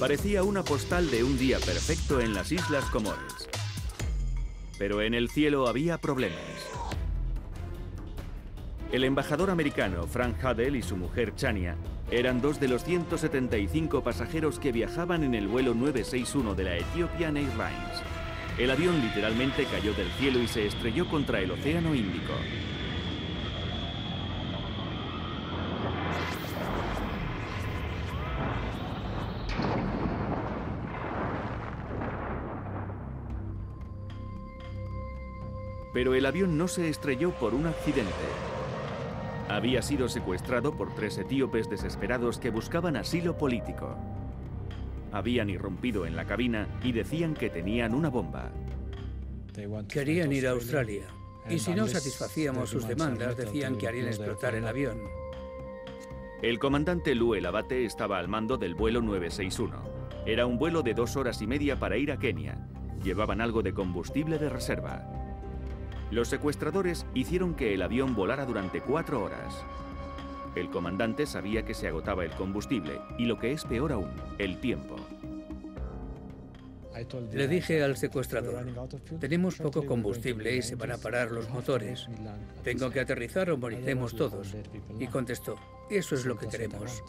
Parecía una postal de un día perfecto en las Islas Comores. Pero en el cielo había problemas. El embajador americano Frank Hadel y su mujer Chania eran dos de los 175 pasajeros que viajaban en el vuelo 961 de la Ethiopian Airlines. El avión literalmente cayó del cielo y se estrelló contra el Océano Índico. Pero el avión no se estrelló por un accidente. Había sido secuestrado por 3 etíopes desesperados que buscaban asilo político. Habían irrumpido en la cabina y decían que tenían una bomba. Querían ir a Australia, y si no satisfacíamos sus demandas, decían que harían explotar el avión. El comandante Lue Labate estaba al mando del vuelo 961. Era un vuelo de 2 horas y media para ir a Kenia. Llevaban algo de combustible de reserva. Los secuestradores hicieron que el avión volara durante 4 horas. El comandante sabía que se agotaba el combustible y, lo que es peor aún, el tiempo. Le dije al secuestrador, tenemos poco combustible y se van a parar los motores. Tengo que aterrizar o moriremos todos. Y contestó, eso es lo que queremos.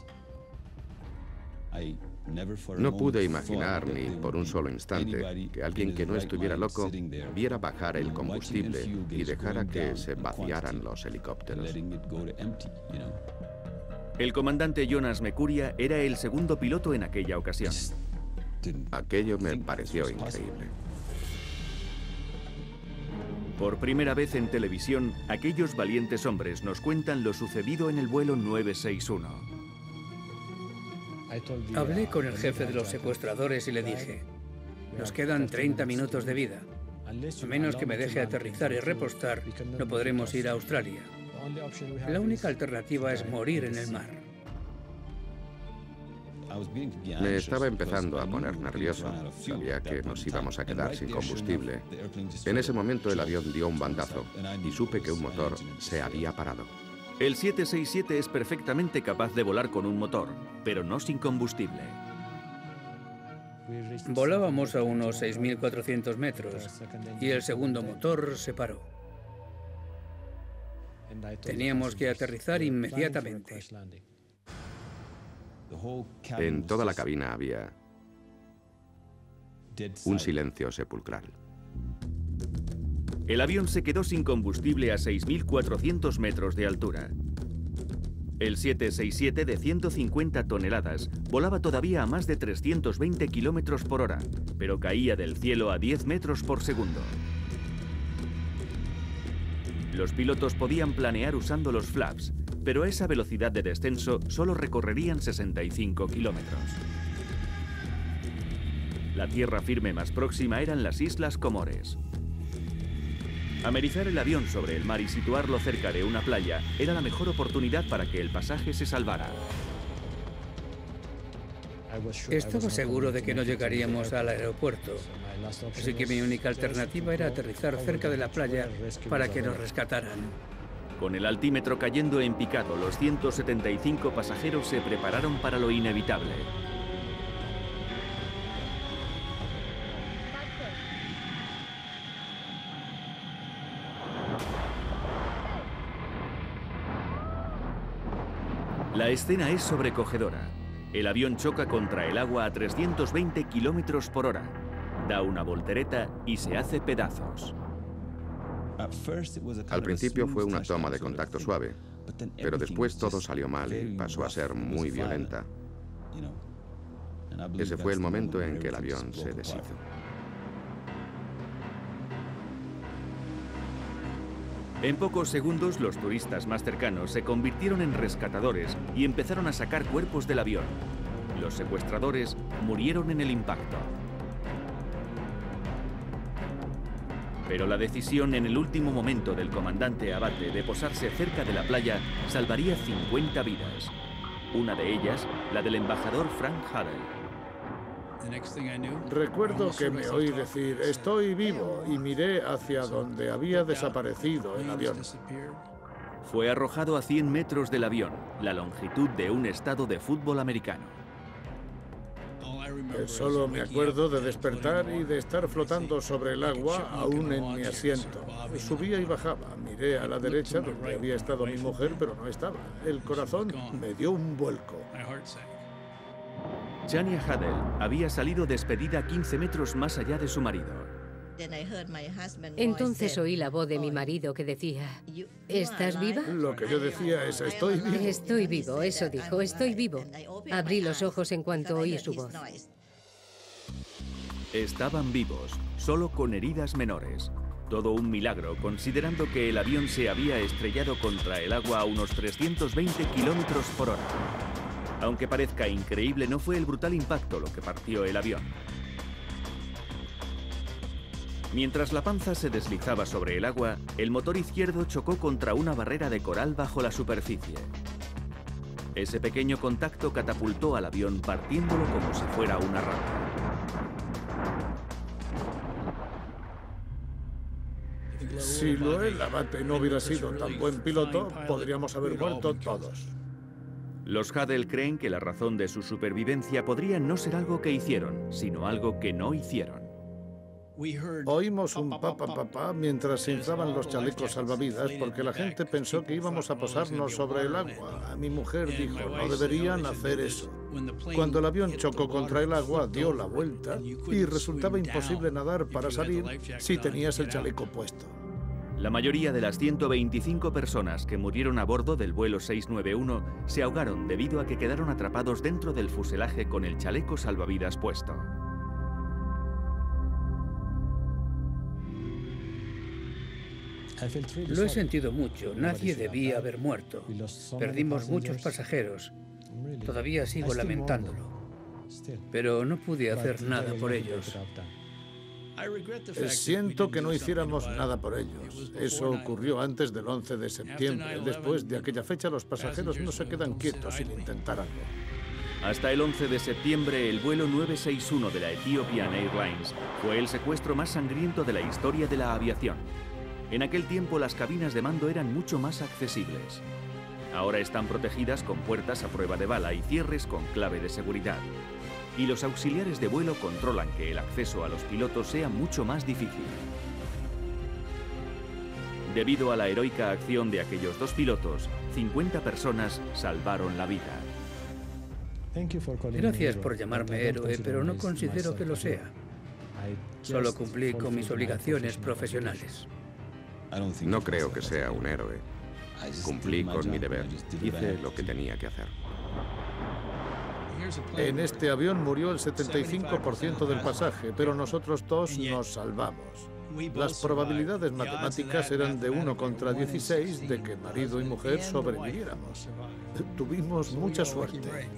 No pude imaginar ni por un solo instante que alguien que no estuviera loco viera bajar el combustible y dejara que se vaciaran los helicópteros. El comandante Jonas Mekuria era el segundo piloto en aquella ocasión. Aquello me pareció increíble. Por primera vez en televisión, aquellos valientes hombres nos cuentan lo sucedido en el vuelo 961. Hablé con el jefe de los secuestradores y le dije, nos quedan 30 minutos de vida. A menos que me deje aterrizar y repostar, no podremos ir a Australia. La única alternativa es morir en el mar. Me estaba empezando a poner nervioso. Sabía que nos íbamos a quedar sin combustible. En ese momento el avión dio un bandazo y supe que un motor se había parado. El 767 es perfectamente capaz de volar con un motor, pero no sin combustible. Volábamos a unos 6.400 metros y el segundo motor se paró. Teníamos que aterrizar inmediatamente. En toda la cabina había un silencio sepulcral. El avión se quedó sin combustible a 6.400 metros de altura. El 767 de 150 toneladas volaba todavía a más de 320 kilómetros por hora, pero caía del cielo a 10 metros por segundo. Los pilotos podían planear usando los flaps, pero a esa velocidad de descenso solo recorrerían 65 kilómetros. La tierra firme más próxima eran las Islas Comores. Amerizar el avión sobre el mar y situarlo cerca de una playa era la mejor oportunidad para que el pasaje se salvara. Estaba seguro de que no llegaríamos al aeropuerto, así que mi única alternativa era aterrizar cerca de la playa para que nos rescataran. Con el altímetro cayendo en picado, los 175 pasajeros se prepararon para lo inevitable. La escena es sobrecogedora. El avión choca contra el agua a 320 kilómetros por hora. Da una voltereta y se hace pedazos. Al principio fue una toma de contacto suave, pero después todo salió mal y pasó a ser muy violenta. Ese fue el momento en que el avión se deshizo. En pocos segundos, los turistas más cercanos se convirtieron en rescatadores y empezaron a sacar cuerpos del avión. Los secuestradores murieron en el impacto. Pero la decisión en el último momento del comandante Abate de posarse cerca de la playa salvaría 50 vidas. Una de ellas, la del embajador Frank Hadel. Recuerdo que me oí decir, estoy vivo, y miré hacia donde había desaparecido el avión. Fue arrojado a 100 metros del avión, la longitud de un estadio de fútbol americano. Solo me acuerdo de despertar y de estar flotando sobre el agua, aún en mi asiento. Subía y bajaba. Miré a la derecha donde había estado mi mujer, pero no estaba. El corazón me dio un vuelco. Chania Hadel había salido despedida 15 metros más allá de su marido. Entonces oí la voz de mi marido que decía, ¿estás viva? Lo que yo decía es, estoy vivo. Estoy vivo, eso dijo, estoy vivo. Abrí los ojos en cuanto oí su voz. Estaban vivos, solo con heridas menores. Todo un milagro, considerando que el avión se había estrellado contra el agua a unos 320 kilómetros por hora. Aunque parezca increíble, no fue el brutal impacto lo que partió el avión. Mientras la panza se deslizaba sobre el agua, el motor izquierdo chocó contra una barrera de coral bajo la superficie. Ese pequeño contacto catapultó al avión partiéndolo como si fuera una rama. Si Lué Labate no hubiera sido tan buen piloto, podríamos haber muerto todos. Los Hadel creen que la razón de su supervivencia podría no ser algo que hicieron, sino algo que no hicieron. Oímos un papá mientras se inflaban los chalecos salvavidas porque la gente pensó que íbamos a posarnos sobre el agua. Mi mujer dijo, no deberían hacer eso. Cuando el avión chocó contra el agua, dio la vuelta y resultaba imposible nadar para salir si tenías el chaleco puesto. La mayoría de las 125 personas que murieron a bordo del vuelo 691 se ahogaron debido a que quedaron atrapados dentro del fuselaje con el chaleco salvavidas puesto. Lo he sentido mucho. Nadie debía haber muerto. Perdimos muchos pasajeros. Todavía sigo lamentándolo. Pero no pude hacer nada por ellos. Siento que no hiciéramos nada por ellos. Eso ocurrió antes del 11 de septiembre. Después de aquella fecha, los pasajeros no se quedan quietos sin intentar algo. Hasta el 11 de septiembre, el vuelo 961 de la Ethiopian Airlines fue el secuestro más sangriento de la historia de la aviación. En aquel tiempo, las cabinas de mando eran mucho más accesibles. Ahora están protegidas con puertas a prueba de bala y cierres con clave de seguridad. Y los auxiliares de vuelo controlan que el acceso a los pilotos sea mucho más difícil. Debido a la heroica acción de aquellos dos pilotos, 50 personas salvaron la vida. Gracias por llamarme héroe, pero no considero que lo sea. Solo cumplí con mis obligaciones profesionales. No creo que sea un héroe. Cumplí con mi deber. Hice lo que tenía que hacer. En este avión murió el 75% del pasaje, pero nosotros dos nos salvamos. Las probabilidades matemáticas eran de 1 contra 16 de que marido y mujer sobreviviéramos. Tuvimos mucha suerte.